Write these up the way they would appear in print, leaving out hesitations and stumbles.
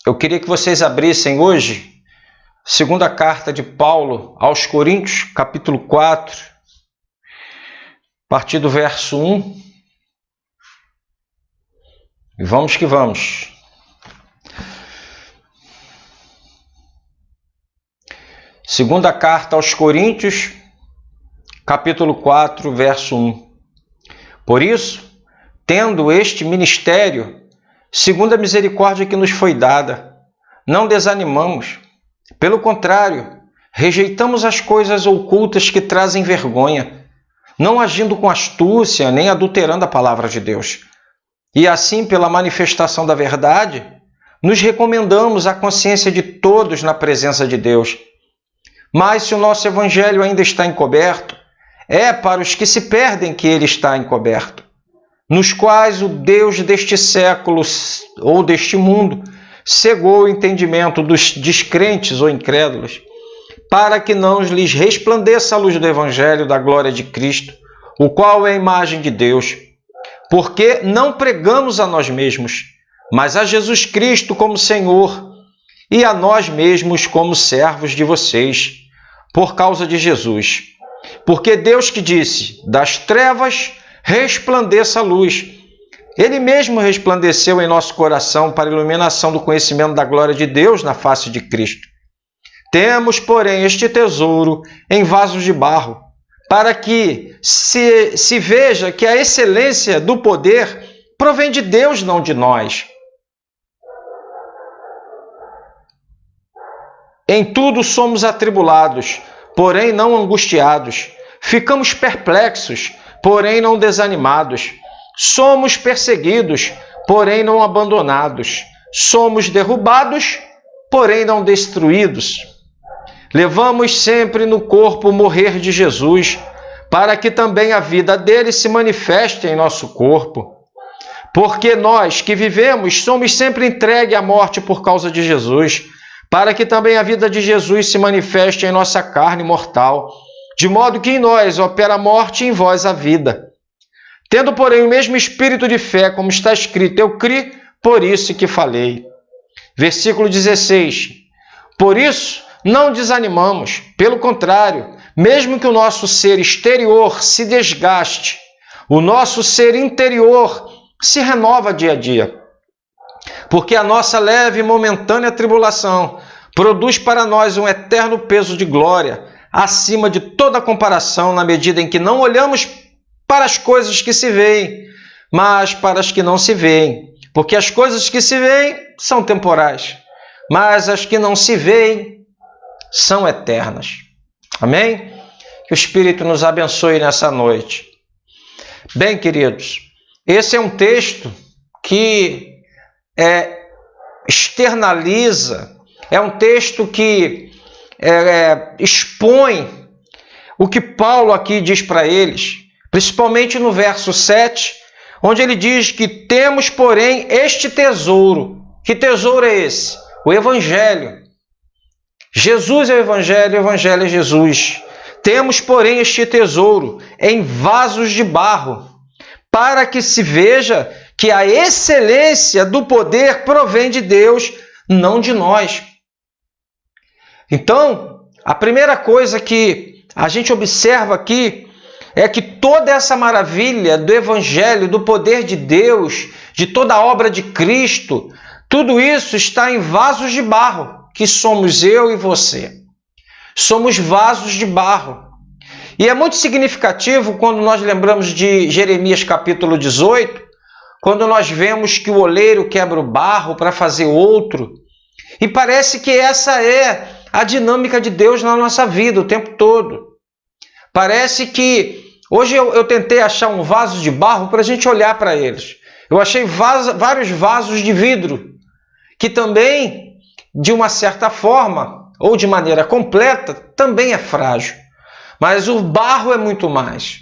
Eu queria que vocês abrissem hoje, segunda carta de Paulo aos Coríntios, capítulo 4, a partir do verso 1. E vamos que vamos. Segunda carta aos Coríntios, capítulo 4, verso 1. Por isso, tendo este ministério, segundo a misericórdia que nos foi dada, não desanimamos. Pelo contrário, rejeitamos as coisas ocultas que trazem vergonha, não agindo com astúcia, nem adulterando a palavra de Deus. E assim, pela manifestação da verdade, nos recomendamos à consciência de todos na presença de Deus. Mas se o nosso evangelho ainda está encoberto, é para os que se perdem que ele está encoberto, nos quais o Deus deste século ou deste mundo cegou o entendimento dos descrentes ou incrédulos, para que não lhes resplandeça a luz do evangelho da glória de Cristo, o qual é a imagem de Deus. Porque não pregamos a nós mesmos, mas a Jesus Cristo como Senhor, e a nós mesmos como servos de vocês, por causa de Jesus. Porque Deus que disse, das trevas resplandeça a luz. Ele mesmo resplandeceu em nosso coração para a iluminação do conhecimento da glória de Deus na face de Cristo. Temos, porém, este tesouro em vasos de barro, para que se veja que a excelência do poder provém de Deus, não de nós. Em tudo somos atribulados, porém não angustiados. Ficamos perplexos, porém não desanimados. Somos perseguidos, porém não abandonados. Somos derrubados, porém não destruídos. Levamos sempre no corpo o morrer de Jesus, para que também a vida dele se manifeste em nosso corpo. Porque nós que vivemos somos sempre entregues à morte por causa de Jesus, para que também a vida de Jesus se manifeste em nossa carne mortal, de modo que em nós opera a morte e em vós a vida. Tendo, porém, o mesmo espírito de fé, como está escrito, eu criei, por isso que falei. Versículo 16. Por isso, não desanimamos, pelo contrário, mesmo que o nosso ser exterior se desgaste, o nosso ser interior se renova dia a dia. Porque a nossa leve e momentânea tribulação produz para nós um eterno peso de glória, acima de toda comparação, na medida em que não olhamos para as coisas que se veem, mas para as que não se veem. Porque as coisas que se veem são temporais, mas as que não se veem são eternas. Amém? Que o Espírito nos abençoe nessa noite. Bem, queridos, esse é um texto que externaliza, é um texto que expõe o que Paulo aqui diz para eles, principalmente no verso 7, onde ele diz que temos, porém, este tesouro. Que tesouro é esse? O Evangelho. Jesus é o Evangelho é Jesus. Temos, porém, este tesouro em vasos de barro, para que se veja que a excelência do poder provém de Deus, não de nós. Então, a primeira coisa que a gente observa aqui é que toda essa maravilha do Evangelho, do poder de Deus, de toda a obra de Cristo, tudo isso está em vasos de barro, que somos eu e você. Somos vasos de barro. E é muito significativo quando nós lembramos de Jeremias capítulo 18, quando nós vemos que o oleiro quebra o barro para fazer outro. E parece que essa é a dinâmica de Deus na nossa vida o tempo todo. Parece que... Hoje eu tentei achar um vaso de barro para a gente olhar para eles. Eu achei vários vasos de vidro, que também, de uma certa forma, ou de maneira completa, também é frágil. Mas o barro é muito mais.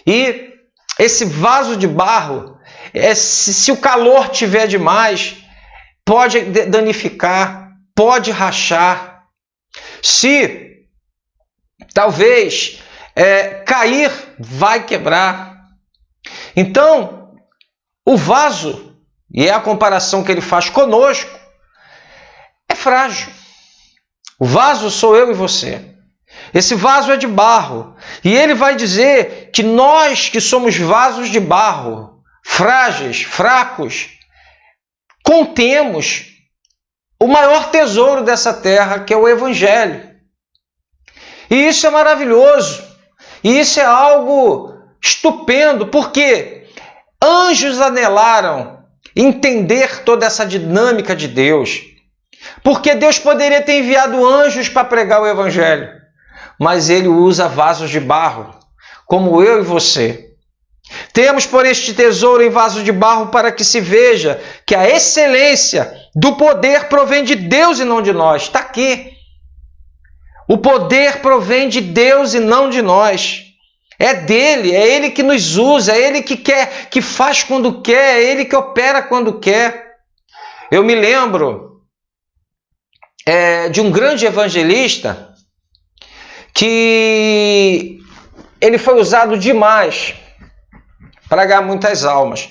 E esse vaso de barro, se o calor tiver demais, pode danificar, pode rachar. Se talvez cair, vai quebrar. Então, o vaso, e é a comparação que ele faz conosco, frágil. O vaso sou eu e você. Esse vaso é de barro. E ele vai dizer que nós que somos vasos de barro, frágeis, fracos, contemos o maior tesouro dessa terra, que é o Evangelho. E isso é maravilhoso. E isso é algo estupendo, porque anjos anelaram entender toda essa dinâmica de Deus. Porque Deus poderia ter enviado anjos para pregar o Evangelho, mas ele usa vasos de barro, como eu e você. Temos por este tesouro em vaso de barro para que se veja que a excelência do poder provém de Deus e não de nós. Está aqui. O poder provém de Deus e não de nós. É dele, é ele que nos usa, é ele que quer, que faz quando quer, é ele que opera quando quer. Eu me lembro de um grande evangelista que ele foi usado demais para ganhar muitas almas.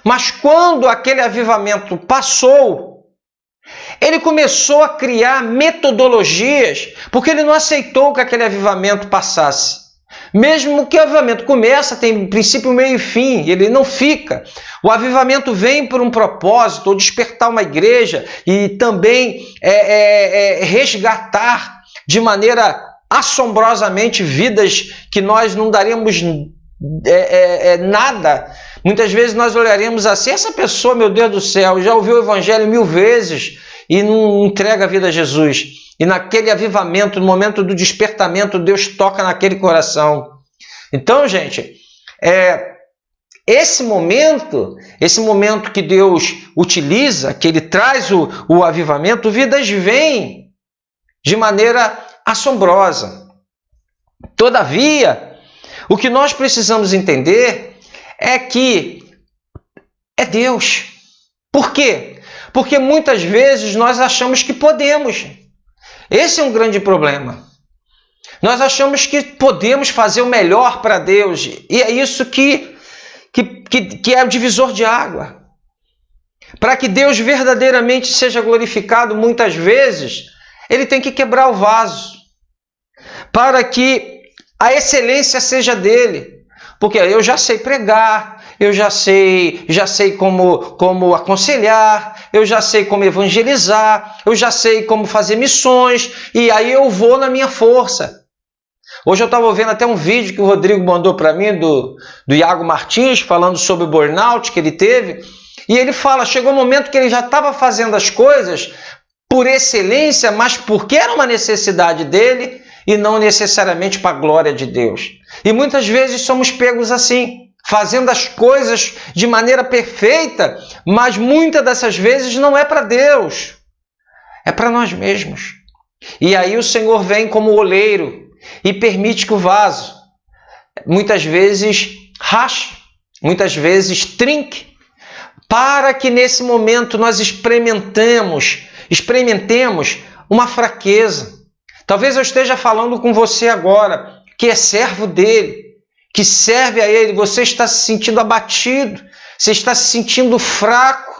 Mas quando aquele avivamento passou, ele começou a criar metodologias, porque ele não aceitou que aquele avivamento passasse. Mesmo que o avivamento começa, tem princípio, meio e fim, ele não fica. O avivamento vem por um propósito, ou despertar uma igreja e também resgatar de maneira assombrosamente vidas que nós não daríamos nada. Muitas vezes nós olharemos assim, essa pessoa, meu Deus do céu, já ouviu o evangelho 1000 vezes e não entrega a vida a Jesus. E naquele avivamento, no momento do despertamento, Deus toca naquele coração. Então, gente, esse momento que Deus utiliza, que Ele traz o avivamento, vidas vêm de maneira assombrosa. Todavia, o que nós precisamos entender é que é Deus. Por quê? Porque muitas vezes nós achamos que podemos. Esse é um grande problema. Nós achamos que podemos fazer o melhor para Deus. E é isso que é o divisor de água. Para que Deus verdadeiramente seja glorificado, muitas vezes, Ele tem que quebrar o vaso. Para que a excelência seja dele. Porque eu já sei pregar, eu já sei como aconselhar, eu já sei como evangelizar, eu já sei como fazer missões, e aí eu vou na minha força. Hoje eu estava vendo até um vídeo que o Rodrigo mandou para mim, do Iago Martins, falando sobre o burnout que ele teve, e ele fala, chegou um momento que ele já estava fazendo as coisas por excelência, mas porque era uma necessidade dele, e não necessariamente para a glória de Deus. E muitas vezes somos pegos assim, fazendo as coisas de maneira perfeita, mas muitas dessas vezes não é para Deus, é para nós mesmos. E aí o Senhor vem como oleiro e permite que o vaso, muitas vezes, rache, muitas vezes trinque, para que nesse momento nós experimentemos uma fraqueza. Talvez eu esteja falando com você agora, que é servo dele, que serve a ele, você está se sentindo abatido, você está se sentindo fraco.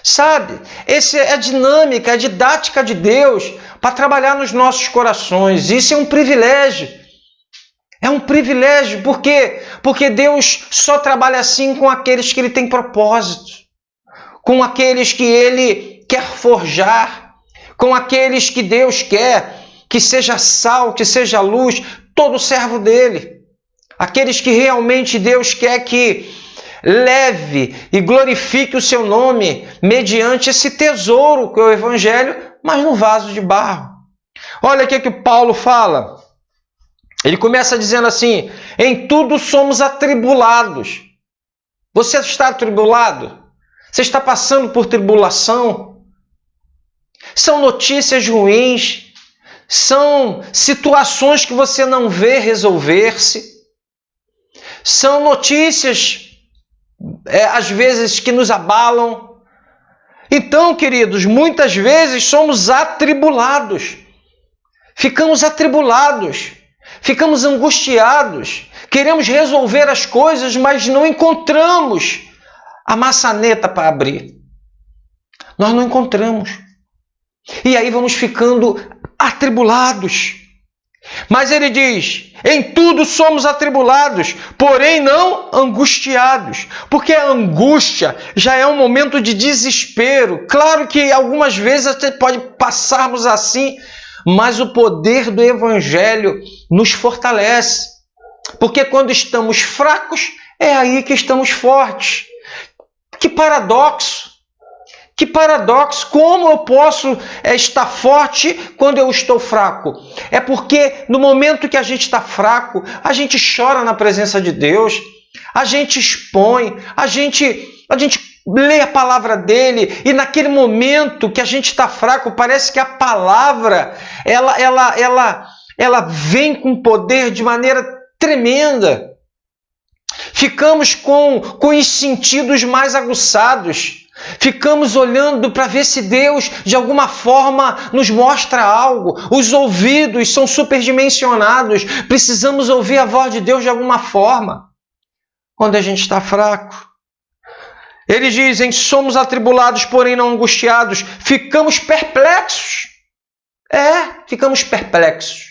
Sabe? Essa é a dinâmica, a didática de Deus para trabalhar nos nossos corações. Isso é um privilégio. É um privilégio, por quê? Porque Deus só trabalha assim com aqueles que Ele tem propósito, com aqueles que Ele quer forjar, com aqueles que Deus quer que seja sal, que seja luz, todo servo dele. Aqueles que realmente Deus quer que leve e glorifique o seu nome mediante esse tesouro que é o Evangelho, mas no vaso de barro. Olha o que o Paulo fala. Ele começa dizendo assim, em tudo somos atribulados. Você está atribulado? Você está passando por tribulação? São notícias ruins, são situações que você não vê resolver-se, são notícias, às vezes, que nos abalam. Então, queridos, muitas vezes somos atribulados, ficamos angustiados, queremos resolver as coisas, mas não encontramos a maçaneta para abrir. Nós não encontramos. E aí vamos ficando atribulados. Mas ele diz, em tudo somos atribulados, porém não angustiados. Porque a angústia já é um momento de desespero. Claro que algumas vezes até pode passarmos assim, mas o poder do Evangelho nos fortalece. Porque quando estamos fracos, é aí que estamos fortes. Que paradoxo! Que paradoxo! Como eu posso estar forte quando eu estou fraco? É porque no momento que a gente está fraco, a gente chora na presença de Deus, a gente expõe, a gente lê a palavra dele, e naquele momento que a gente está fraco, parece que a palavra ela vem com poder de maneira tremenda. Ficamos com os sentidos mais aguçados. Ficamos olhando para ver se Deus, de alguma forma, nos mostra algo. Os ouvidos são superdimensionados. Precisamos ouvir a voz de Deus de alguma forma. Quando a gente está fraco. Eles dizem, somos atribulados, porém não angustiados. Ficamos perplexos. Ficamos perplexos.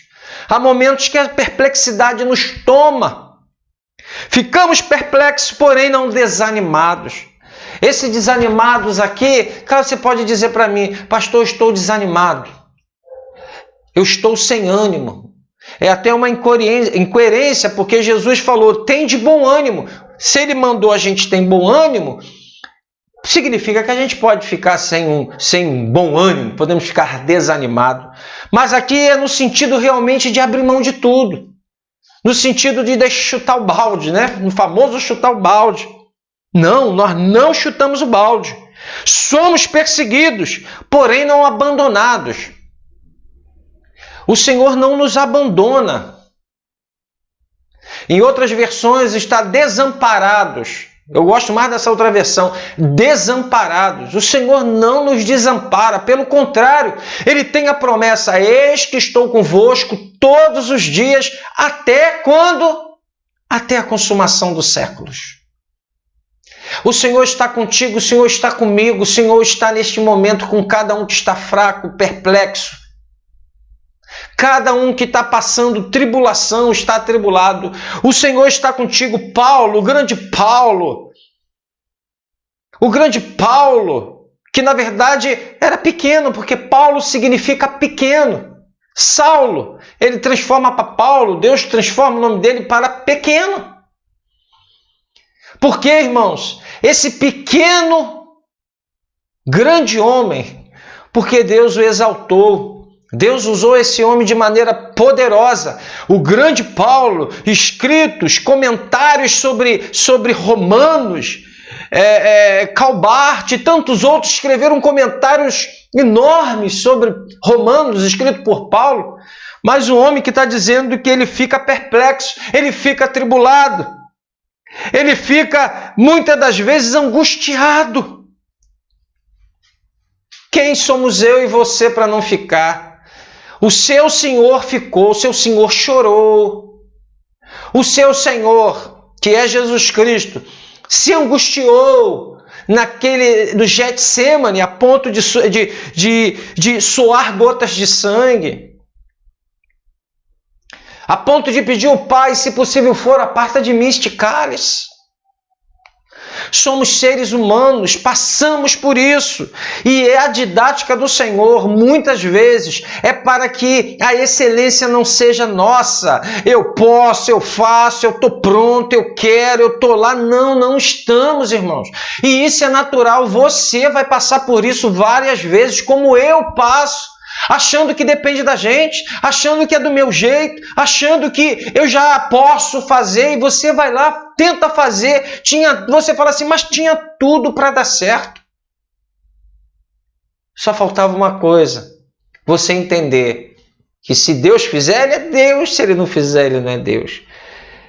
Há momentos que a perplexidade nos toma. Ficamos perplexos, porém não desanimados. Esse desanimados aqui, claro, você pode dizer para mim, pastor, eu estou desanimado. Eu estou sem ânimo. É até uma incoerência, porque Jesus falou, tem de bom ânimo. Se ele mandou a gente ter bom ânimo, significa que a gente pode ficar sem bom ânimo, podemos ficar desanimados. Mas aqui é no sentido realmente de abrir mão de tudo. No sentido de deixar chutar o balde, né? No famoso chutar o balde. Não, nós não chutamos o balde. Somos perseguidos, porém não abandonados. O Senhor não nos abandona. Em outras versões está desamparados. Eu gosto mais dessa outra versão, desamparados. O Senhor não nos desampara, pelo contrário, Ele tem a promessa, eis que estou convosco todos os dias, até quando? Até a consumação dos séculos. O Senhor está contigo, o Senhor está comigo, o Senhor está neste momento com cada um que está fraco, perplexo. Cada um que está passando tribulação, está atribulado. O Senhor está contigo, Paulo, o grande Paulo. O grande Paulo, que na verdade era pequeno, porque Paulo significa pequeno. Saulo, ele transforma para Paulo, Deus transforma o nome dele para pequeno. Por quê, irmãos? Esse pequeno, grande homem, porque Deus o exaltou. Deus usou esse homem de maneira poderosa. O grande Paulo, escritos, comentários sobre Romanos, Calbart e tantos outros escreveram comentários enormes sobre Romanos, escrito por Paulo. Mas o homem que está dizendo que ele fica perplexo, ele fica atribulado. Ele fica, muitas das vezes, angustiado. Quem somos eu e você para não ficar? O seu Senhor ficou, o seu Senhor chorou. O seu Senhor, que é Jesus Cristo, se angustiou no Getsemane, a ponto de suar gotas de sangue. A ponto de pedir ao Pai, se possível for, aparta de mim este cálice. Somos seres humanos, passamos por isso. E a didática do Senhor, muitas vezes, é para que a excelência não seja nossa. Eu posso, eu faço, eu estou pronto, eu quero, eu estou lá. Não, não estamos, irmãos. E isso é natural. Você vai passar por isso várias vezes, como eu passo. Achando que depende da gente, achando que é do meu jeito, achando que eu já posso fazer, e você vai lá, tenta fazer, você fala assim, mas tinha tudo para dar certo. Só faltava uma coisa, você entender que se Deus fizer, Ele é Deus, se Ele não fizer, Ele não é Deus.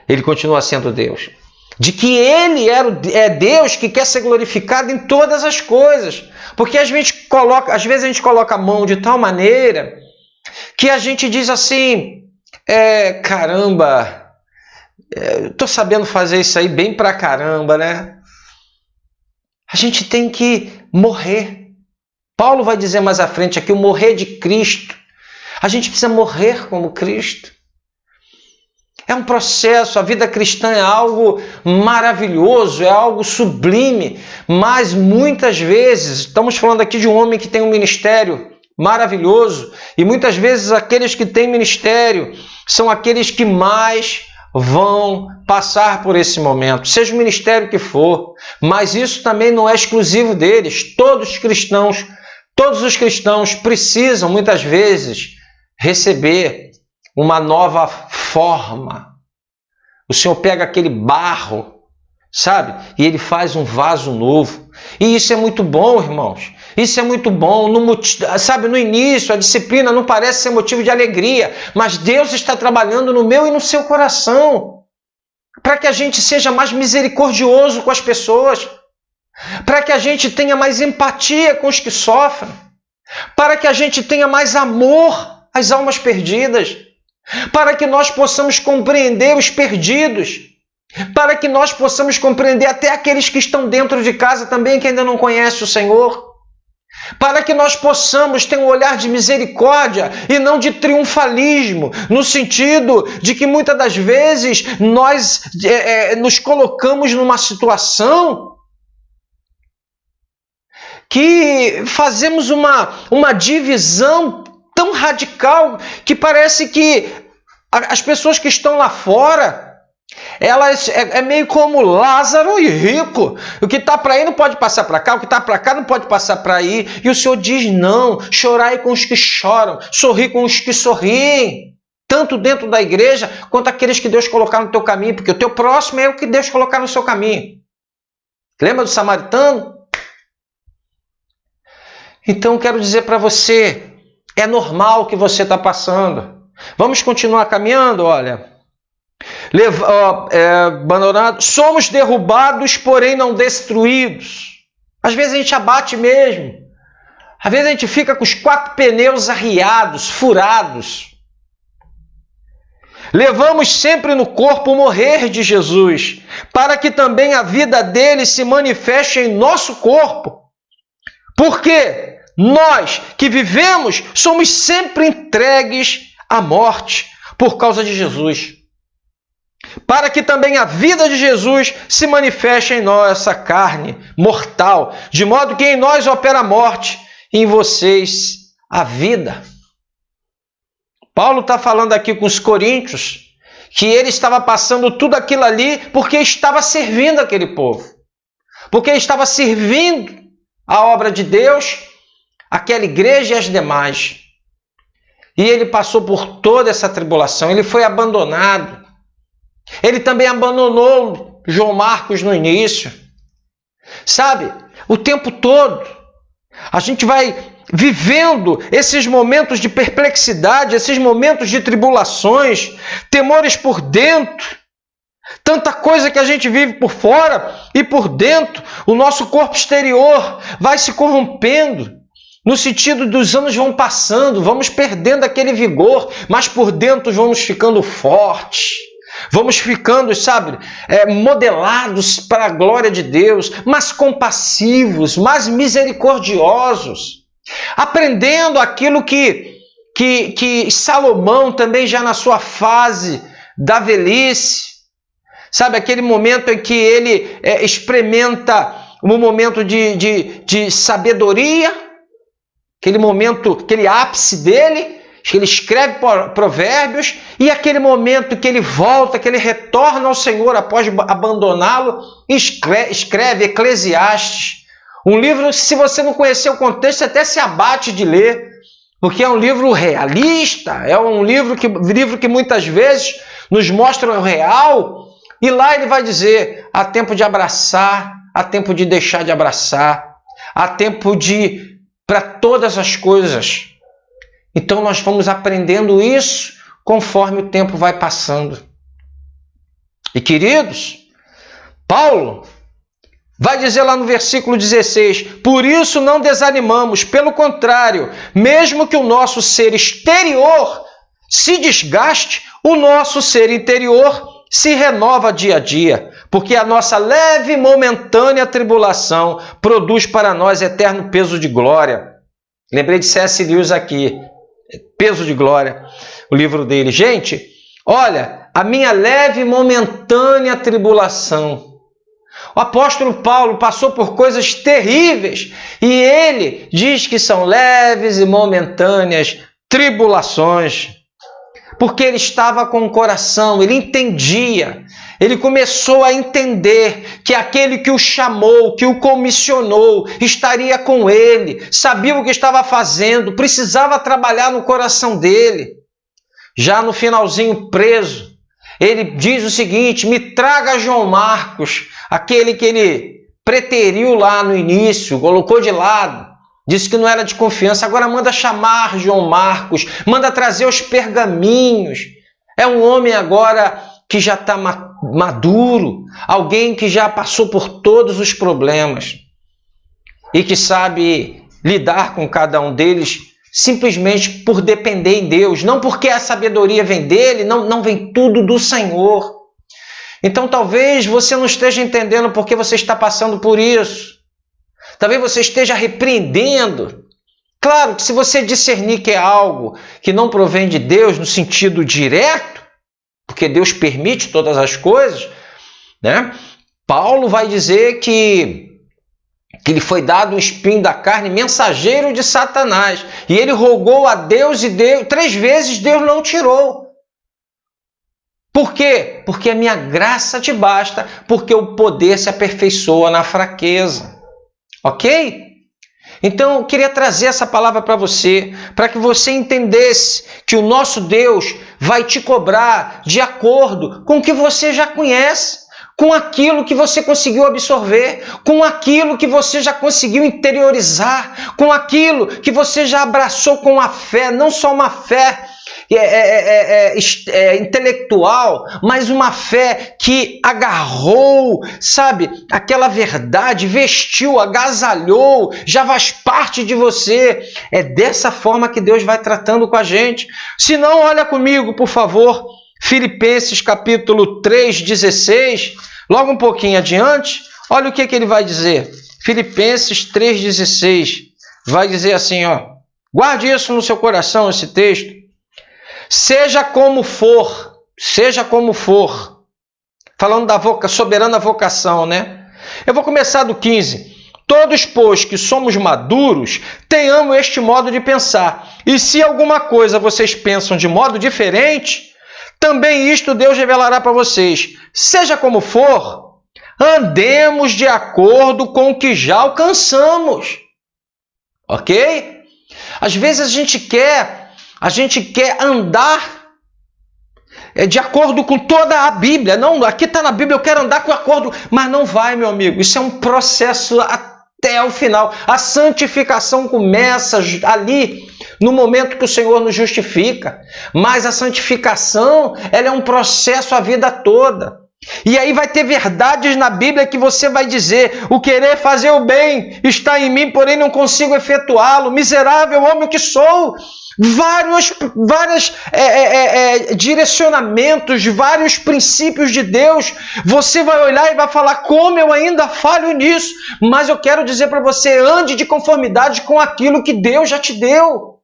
Ele continua sendo Deus. De que Ele é Deus que quer ser glorificado em todas as coisas. Porque às vezes a gente coloca a mão de tal maneira que a gente diz assim, caramba, estou sabendo fazer isso aí bem pra caramba, né? A gente tem que morrer Paulo vai dizer mais à frente aqui, o morrer de Cristo. A gente precisa morrer como Cristo. É um processo, a vida cristã é algo maravilhoso, é algo sublime, mas muitas vezes, estamos falando aqui de um homem que tem um ministério maravilhoso, e muitas vezes aqueles que têm ministério são aqueles que mais vão passar por esse momento, seja o ministério que for, mas isso também não é exclusivo deles. Todos os cristãos precisam muitas vezes receber uma nova forma. O Senhor pega aquele barro, sabe? E Ele faz um vaso novo. E isso é muito bom, irmãos. Isso é muito bom. Sabe, no início, a disciplina não parece ser motivo de alegria, mas Deus está trabalhando no meu e no seu coração para que a gente seja mais misericordioso com as pessoas, para que a gente tenha mais empatia com os que sofrem, para que a gente tenha mais amor às almas perdidas, para que nós possamos compreender os perdidos, para que nós possamos compreender até aqueles que estão dentro de casa também, que ainda não conhecem o Senhor, para que nós possamos ter um olhar de misericórdia e não de triunfalismo, no sentido de que muitas das vezes nós nos colocamos numa situação que fazemos uma divisão tão radical que parece que as pessoas que estão lá fora, elas é meio como Lázaro e rico. O que está para aí não pode passar para cá, o que está para cá não pode passar para aí. E o Senhor diz não, chorai com os que choram, sorri com os que sorriem, tanto dentro da igreja quanto aqueles que Deus colocar no teu caminho, porque o teu próximo é o que Deus colocar no seu caminho. Lembra do samaritano? Então quero dizer para você, é normal o que você está passando. Vamos continuar caminhando, olha. Somos derrubados, porém não destruídos. Às vezes a gente abate mesmo. Às vezes a gente fica com os 4 pneus arriados, furados. Levamos sempre no corpo o morrer de Jesus, para que também a vida dele se manifeste em nosso corpo. Porque nós que vivemos somos sempre entregues à morte por causa de Jesus, para que também a vida de Jesus se manifeste em nossa carne mortal, de modo que em nós opera a morte e em vocês a vida. Paulo está falando aqui com os coríntios que ele estava passando tudo aquilo ali porque estava servindo aquele povo, porque estava servindo a obra de Deus, aquela igreja e as demais. E ele passou por toda essa tribulação, ele foi abandonado. Ele também abandonou João Marcos no início. Sabe, o tempo todo a gente vai vivendo esses momentos de perplexidade, esses momentos de tribulações, temores por dentro, tanta coisa que a gente vive por fora e por dentro. O nosso corpo exterior vai se corrompendo, no sentido dos anos vão passando, vamos perdendo aquele vigor, mas por dentro vamos ficando fortes. Vamos ficando, sabe, modelados para a glória de Deus, mais compassivos, mais misericordiosos, aprendendo aquilo que Salomão também já na sua fase da velhice, sabe, aquele momento em que ele experimenta um momento de sabedoria, aquele momento, aquele ápice dele, que ele escreve provérbios, e aquele momento que ele volta, que ele retorna ao Senhor após abandoná-lo, escreve Eclesiastes. Um livro, se você não conhecer o contexto, você até se abate de ler, porque é um livro realista, é um livro que muitas vezes nos mostra o real, e lá ele vai dizer, há tempo de abraçar, há tempo de deixar de abraçar, há tempo para todas as coisas. Então nós vamos aprendendo isso conforme o tempo vai passando. E queridos, Paulo vai dizer lá no versículo 16, por isso não desanimamos, pelo contrário, mesmo que o nosso ser exterior se desgaste, o nosso ser interior se renova dia a dia, porque a nossa leve e momentânea tribulação produz para nós eterno peso de glória, Lembrei de C.S. Lewis aqui, Peso de Glória, o livro dele. Gente, olha, a minha leve e momentânea tribulação. O apóstolo Paulo passou por coisas terríveis e ele diz que são leves e momentâneas tribulações, porque ele estava com o coração, ele entendia, ele começou a entender que aquele que o chamou, que o comissionou, estaria com ele, sabia o que estava fazendo, precisava trabalhar no coração dele. Já no finalzinho preso, ele diz o seguinte: me traga João Marcos, aquele que ele preteriu lá no início, colocou de lado, disse que não era de confiança, agora manda chamar João Marcos, manda trazer os pergaminhos. É um homem agora que já está maduro, alguém que já passou por todos os problemas e que sabe lidar com cada um deles simplesmente por depender em Deus, não porque a sabedoria vem dele, não vem tudo do Senhor. Então talvez você não esteja entendendo porque você está passando por isso. Talvez você esteja repreendendo. Claro que se você discernir que é algo que não provém de Deus no sentido direto, porque Deus permite todas as coisas, né? Paulo vai dizer que lhe foi dado um espinho da carne, mensageiro de Satanás. E ele rogou a Deus e Deus, 3 vezes Deus não tirou. Por quê? Porque a minha graça te basta, porque o poder se aperfeiçoa na fraqueza. Ok? Então eu queria trazer essa palavra para você, para que você entendesse que o nosso Deus vai te cobrar de acordo com o que você já conhece, com aquilo que você conseguiu absorver, com aquilo que você já conseguiu interiorizar, com aquilo que você já abraçou com a fé, não só uma fé intelectual, mas uma fé que agarrou, sabe, aquela verdade, vestiu, agasalhou, já faz parte de você. É dessa forma que Deus vai tratando com a gente. Se não, olha comigo, por favor, Filipenses capítulo 3:16, logo um pouquinho adiante, olha o que ele vai dizer. Filipenses 3:16 vai dizer assim, ó, guarde isso no seu coração, esse texto. Seja como for, falando da soberana vocação, né? Eu vou começar do 15. Todos, pois, que somos maduros, tenhamos este modo de pensar. E se alguma coisa vocês pensam de modo diferente, também isto Deus revelará para vocês. Seja como for, andemos de acordo com o que já alcançamos. Ok? Às vezes a gente quer andar de acordo com toda a Bíblia. Não, aqui está na Bíblia, eu quero andar com acordo, mas não vai, meu amigo. Isso é um processo até o final. A santificação começa ali, no momento que o Senhor nos justifica. Mas a santificação, ela é um processo a vida toda. E aí vai ter verdades na Bíblia que você vai dizer: o querer fazer o bem está em mim, porém não consigo efetuá-lo. Miserável homem que sou. Vários direcionamentos, vários princípios de Deus. Você vai olhar e vai falar: como eu ainda falho nisso? Mas eu quero dizer para você: ande de conformidade com aquilo que Deus já te deu,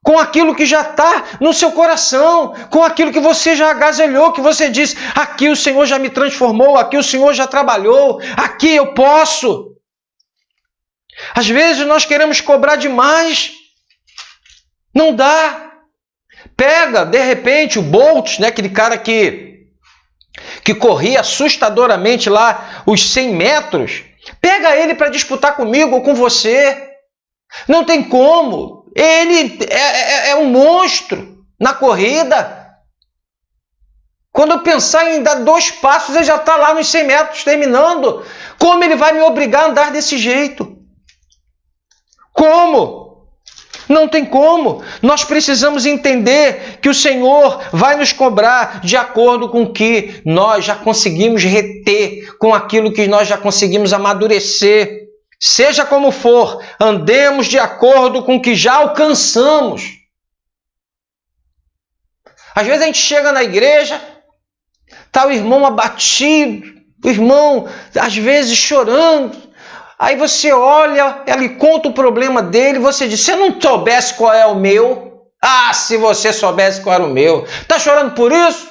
com aquilo que já está no seu coração, com aquilo que você já agasalhou, que você diz: aqui o Senhor já me transformou, aqui o Senhor já trabalhou, aqui eu posso. Às vezes nós queremos cobrar demais, não dá. Pega, de repente, o Bolt, né, aquele cara que corria assustadoramente lá os 100 metros, pega ele para disputar comigo ou com você. Não tem como. Ele é um monstro na corrida. Quando eu pensar em dar 2 passos, ele já está lá nos 100 metros terminando. Como ele vai me obrigar a andar desse jeito? Como? Não tem como. Nós precisamos entender que o Senhor vai nos cobrar de acordo com o que nós já conseguimos reter, com aquilo que nós já conseguimos amadurecer. Seja como for, andemos de acordo com o que já alcançamos. Às vezes a gente chega na igreja, está o irmão abatido, o irmão às vezes chorando. Aí você olha, ele conta o problema dele, você diz, se eu não soubesse qual é o meu, se você soubesse qual era o meu, está chorando por isso?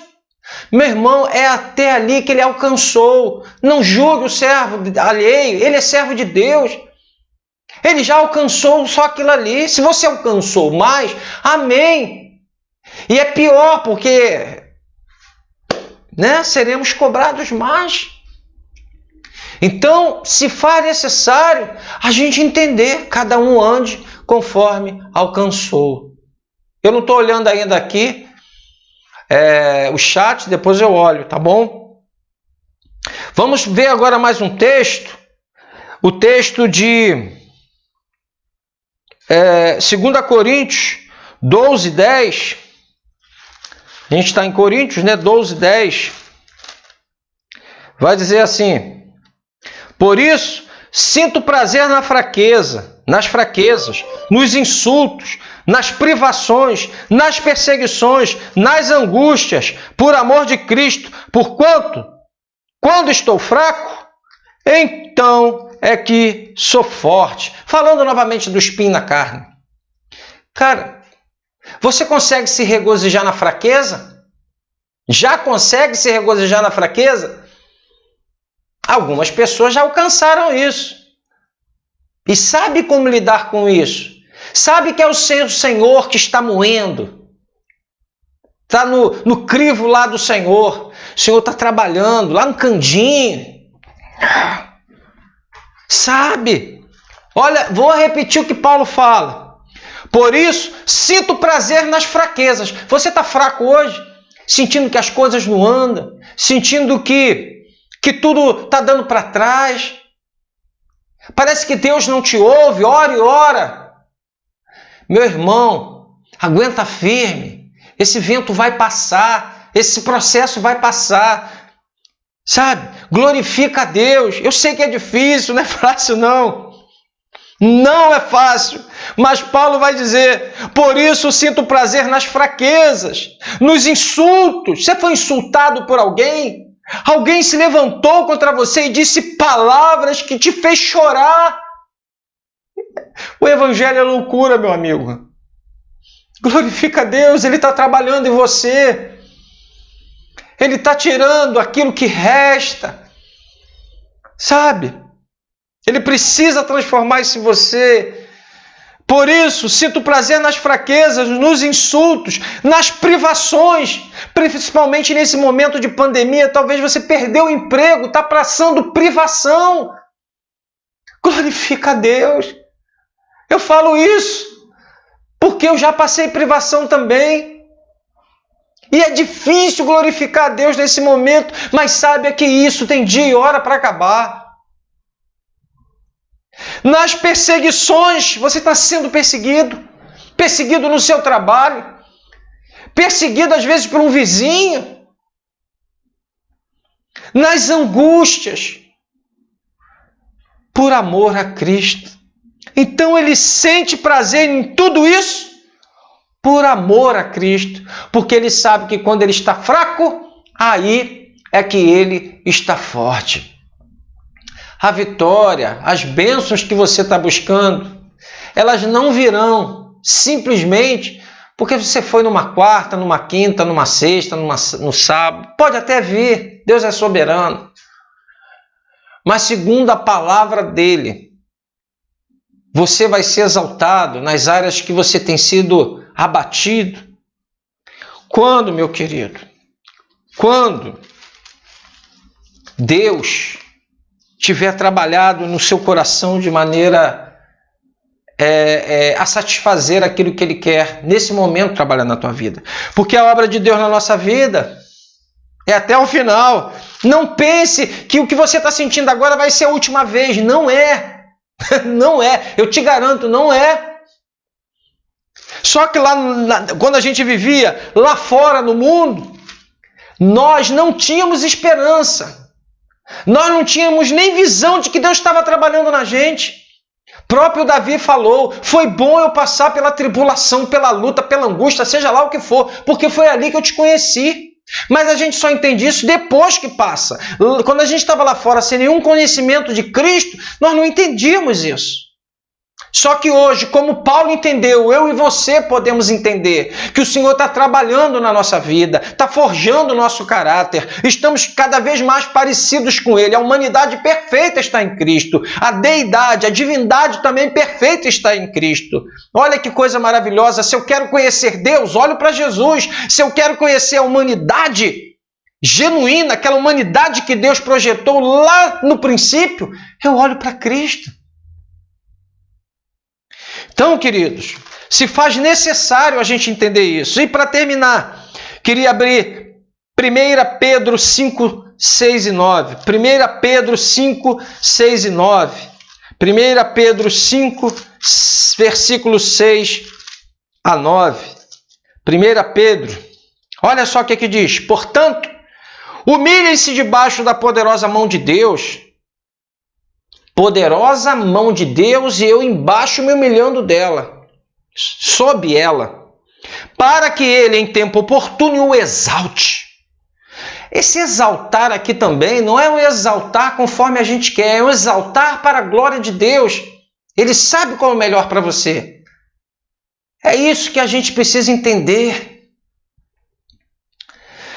Meu irmão, é até ali que ele alcançou. Não julgue o servo alheio, ele é servo de Deus. Ele já alcançou só aquilo ali. Se você alcançou mais, amém. E é pior, porque seremos cobrados mais. Então, se for necessário, a gente entender, cada um ande conforme alcançou. Eu não estou olhando ainda aqui o chat, depois eu olho, tá bom? Vamos ver agora mais um texto, o texto de 2 Coríntios 12, 10. A gente está em Coríntios, 12, 10. Vai dizer assim: por isso, sinto prazer na fraqueza, nas fraquezas, nos insultos, nas privações, nas perseguições, nas angústias, por amor de Cristo, porquanto, quando estou fraco, então é que sou forte. Falando novamente do espinho na carne. Cara, você consegue se regozijar na fraqueza? Já consegue se regozijar na fraqueza? Algumas pessoas já alcançaram isso. E sabe como lidar com isso? Sabe que é o Senhor que está moendo. Está no crivo lá do Senhor. O Senhor está trabalhando lá no candinho. Sabe? Olha, vou repetir o que Paulo fala. Por isso, sinto prazer nas fraquezas. Você está fraco hoje? Sentindo que as coisas não andam? Sentindo que tudo está dando para trás? Parece que Deus não te ouve, ora e ora. Meu irmão, aguenta firme. Esse vento vai passar, esse processo vai passar. Sabe? Glorifica a Deus. Eu sei que é difícil, não é fácil não. Não é fácil. Mas Paulo vai dizer, por isso sinto prazer nas fraquezas, nos insultos. Você foi insultado por alguém? Alguém se levantou contra você e disse palavras que te fez chorar. O evangelho é loucura, meu amigo. Glorifica a Deus, Ele está trabalhando em você. Ele está tirando aquilo que resta. Sabe? Ele precisa transformar isso em você. Por isso, sinto prazer nas fraquezas, nos insultos, nas privações. Principalmente nesse momento de pandemia, talvez você perdeu o emprego, está passando privação. Glorifica a Deus. Eu falo isso porque eu já passei privação também. E é difícil glorificar a Deus nesse momento, mas saiba que isso tem dia e hora para acabar. Nas perseguições, você está sendo perseguido. Perseguido no seu trabalho. Perseguido às vezes por um vizinho. Nas angústias. Por amor a Cristo. Então ele sente prazer em tudo isso por amor a Cristo. Porque ele sabe que quando ele está fraco, aí é que ele está forte. A vitória, as bênçãos que você está buscando, elas não virão simplesmente porque você foi numa quarta, numa quinta, numa sexta, no sábado. Pode até vir, Deus é soberano. Mas segundo a palavra dele, você vai ser exaltado nas áreas que você tem sido abatido. Quando, meu querido? Quando Deus tiver trabalhado no seu coração de maneira a satisfazer aquilo que Ele quer, nesse momento, trabalhar na tua vida. Porque a obra de Deus na nossa vida é até o final. Não pense que o que você está sentindo agora vai ser a última vez. Não é. Não é. Eu te garanto, não é. Só que lá, quando a gente vivia lá fora no mundo, nós não tínhamos esperança. Nós não tínhamos nem visão de que Deus estava trabalhando na gente. Próprio Davi falou, foi bom eu passar pela tribulação, pela luta, pela angústia, seja lá o que for, porque foi ali que eu te conheci. Mas a gente só entende isso depois que passa. Quando a gente estava lá fora sem nenhum conhecimento de Cristo, nós não entendíamos isso. Só que hoje, como Paulo entendeu, eu e você podemos entender que o Senhor está trabalhando na nossa vida, está forjando o nosso caráter, estamos cada vez mais parecidos com Ele, a humanidade perfeita está em Cristo, a deidade, a divindade também perfeita está em Cristo. Olha que coisa maravilhosa, se eu quero conhecer Deus, olho para Jesus, se eu quero conhecer a humanidade genuína, aquela humanidade que Deus projetou lá no princípio, eu olho para Cristo. Então, queridos, se faz necessário a gente entender isso. E para terminar, queria abrir 1 Pedro 5, 6 e 9. 1 Pedro 5, 6 e 9. 1 Pedro 5, versículos 6 a 9. 1 Pedro, olha só o que diz. Portanto, humilhem-se debaixo da poderosa mão de Deus. Poderosa mão de Deus e eu embaixo me humilhando dela, sob ela, para que ele em tempo oportuno o exalte. Esse exaltar aqui também não é um exaltar conforme a gente quer, é um exaltar para a glória de Deus. Ele sabe qual é o melhor para você. É isso que a gente precisa entender.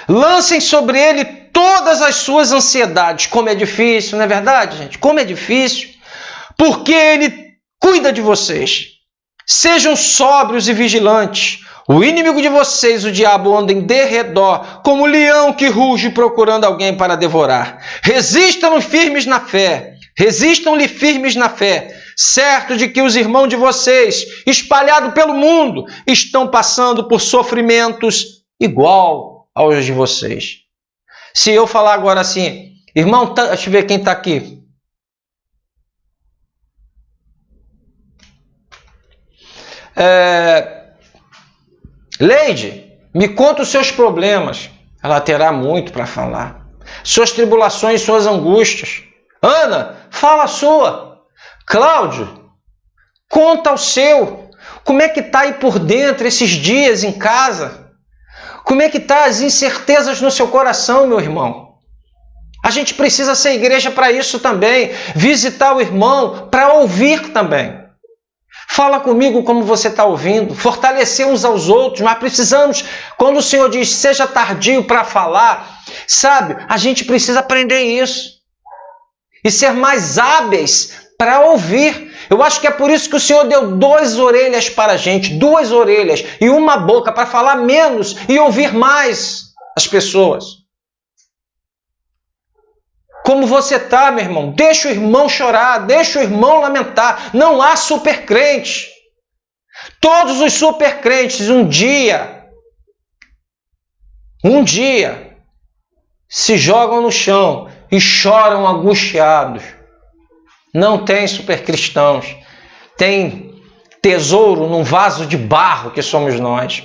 Lancem sobre ele todas as suas ansiedades. Como é difícil, não é verdade, gente? Como é difícil. Porque ele cuida de vocês. Sejam sóbrios e vigilantes. O inimigo de vocês, o diabo, anda em derredor, como um leão que ruge procurando alguém para devorar. Resistam-lhe firmes na fé. Resistam-lhe firmes na fé. Certo de que os irmãos de vocês, espalhados pelo mundo, estão passando por sofrimentos igual aos de vocês. Se eu falar agora assim, irmão, deixa eu ver quem está aqui. Leide, me conta os seus problemas. Ela terá muito para falar. Suas tribulações, suas angústias. Ana, fala a sua. Cláudio, conta o seu. Como é que está aí por dentro esses dias em casa? Como é que estão as incertezas no seu coração, meu irmão? A gente precisa ser igreja para isso também. Visitar o irmão para ouvir também. Fala comigo como você está ouvindo. Fortalecer uns aos outros. Mas precisamos, quando o Senhor diz seja tardio para falar, sabe? A gente precisa aprender isso. E ser mais hábeis para ouvir. Eu acho que é por isso que o Senhor deu 2 orelhas para a gente, 2 orelhas e uma boca para falar menos e ouvir mais as pessoas. Como você está, meu irmão? Deixa o irmão chorar, deixa o irmão lamentar. Não há supercrente. Todos os supercrentes um dia se jogam no chão e choram angustiados. Não tem supercristãos. Tem tesouro num vaso de barro que somos nós.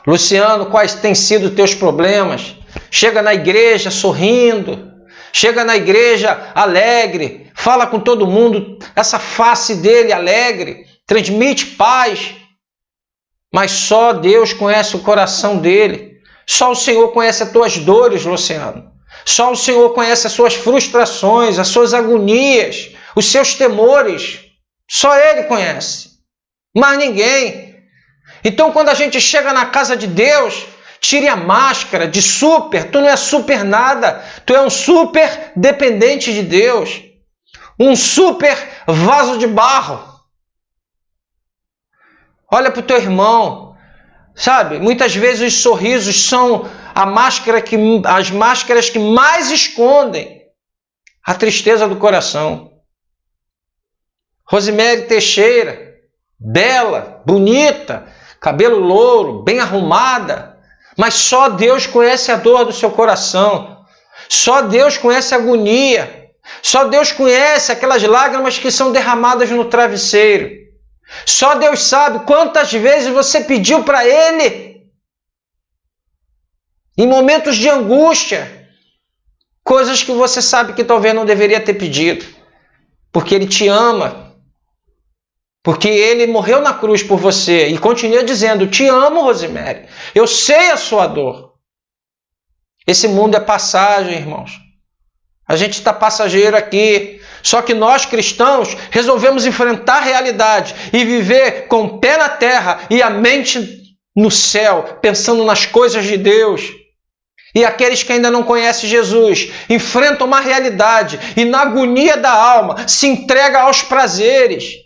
Luciano, quais têm sido teus problemas? Chega na igreja sorrindo. Chega na igreja alegre. Fala com todo mundo. Essa face dele alegre. Transmite paz. Mas só Deus conhece o coração dele. Só o Senhor conhece as tuas dores, Luciano. Só o Senhor conhece as suas frustrações, as suas agonias, os seus temores. Só Ele conhece. Mas ninguém. Então, quando a gente chega na casa de Deus, tire a máscara de super. Tu não é super nada. Tu é um super dependente de Deus. Um super vaso de barro. Olha para o teu irmão. Sabe, muitas vezes os sorrisos são as máscaras que mais escondem a tristeza do coração. Rosemary Teixeira, bela, bonita, cabelo louro, bem arrumada, mas só Deus conhece a dor do seu coração. Só Deus conhece a agonia. Só Deus conhece aquelas lágrimas que são derramadas no travesseiro. Só Deus sabe quantas vezes você pediu para Ele, em momentos de angústia, coisas que você sabe que talvez não deveria ter pedido, porque Ele te ama. Porque ele morreu na cruz por você e continua dizendo: te amo, Rosemary. Eu sei a sua dor. Esse mundo é passagem, irmãos. A gente está passageiro aqui. Só que nós, cristãos, resolvemos enfrentar a realidade e viver com o pé na terra e a mente no céu, pensando nas coisas de Deus. E aqueles que ainda não conhecem Jesus enfrentam uma realidade e na agonia da alma se entrega aos prazeres.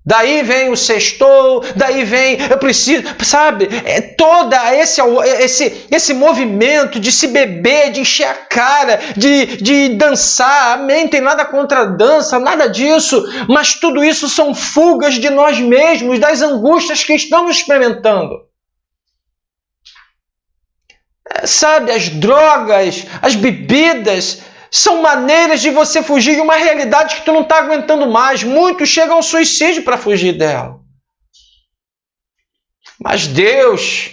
Daí vem o sextou, daí vem, eu preciso, sabe? Toda esse movimento de se beber, de encher a cara, de dançar. Amém, não tem nada contra a dança, nada disso. Mas tudo isso são fugas de nós mesmos, das angústias que estamos experimentando. Sabe, as drogas, as bebidas, são maneiras de você fugir de uma realidade que tu não está aguentando mais. Muitos chegam ao suicídio para fugir dela. Mas Deus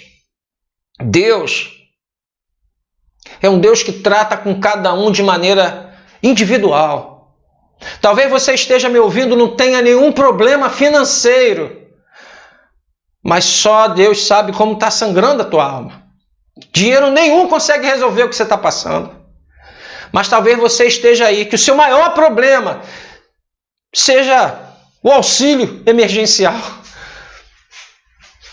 é um Deus que trata com cada um de maneira individual. Talvez você esteja me ouvindo, não tenha nenhum problema financeiro, mas só Deus sabe como está sangrando a tua alma. Dinheiro nenhum consegue resolver o que você está passando. Mas talvez você esteja aí, que o seu maior problema seja o auxílio emergencial.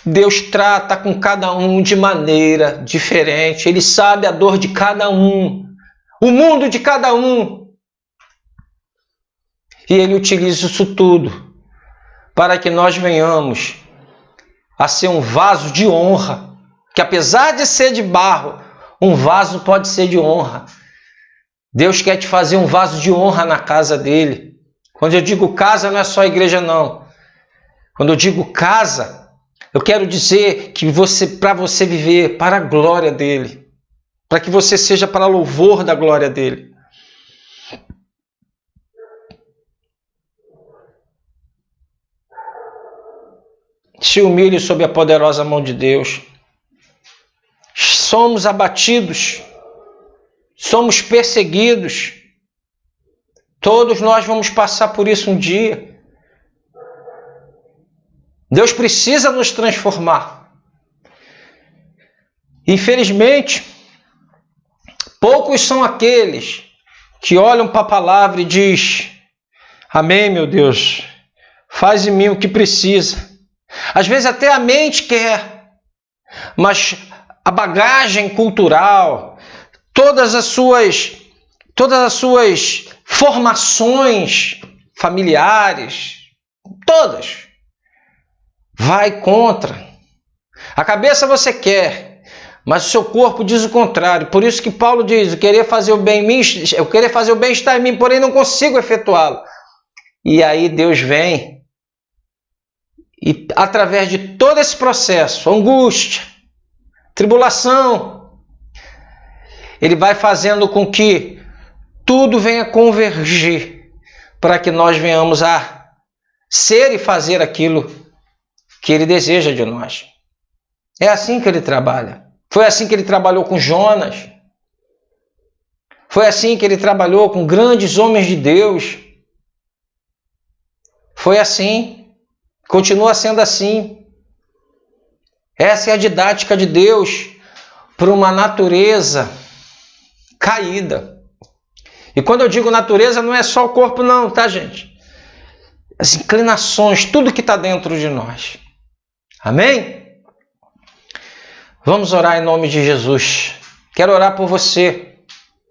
Deus trata com cada um de maneira diferente. Ele sabe a dor de cada um, o mundo de cada um. E Ele utiliza isso tudo para que nós venhamos a ser um vaso de honra. Que apesar de ser de barro, um vaso pode ser de honra. Deus quer te fazer um vaso de honra na casa dele. Quando eu digo casa, não é só igreja, não. Quando eu digo casa, eu quero dizer que para você viver para a glória dele. Para que você seja para louvor da glória dele. Se humilhe sob a poderosa mão de Deus. Somos abatidos. Somos perseguidos. Todos nós vamos passar por isso um dia. Deus precisa nos transformar. Infelizmente, poucos são aqueles que olham para a palavra e dizem: amém, meu Deus, faz em mim o que precisa. Às vezes até a mente quer, mas a bagagem cultural, todas as suas formações familiares, todas, vai contra. A cabeça você quer, mas o seu corpo diz o contrário. Por isso que Paulo diz: eu querer fazer o bem está em mim, porém não consigo efetuá-lo. E aí Deus vem e através de todo esse processo, angústia, tribulação, Ele vai fazendo com que tudo venha convergir para que nós venhamos a ser e fazer aquilo que Ele deseja de nós. É assim que Ele trabalha. Foi assim que Ele trabalhou com Jonas. Foi assim que Ele trabalhou com grandes homens de Deus. Foi assim. Continua sendo assim. Essa é a didática de Deus para uma natureza caída. E quando eu digo natureza, não é só o corpo não, tá, gente? As inclinações, tudo que está dentro de nós. Amém? Vamos orar em nome de Jesus. Quero orar por você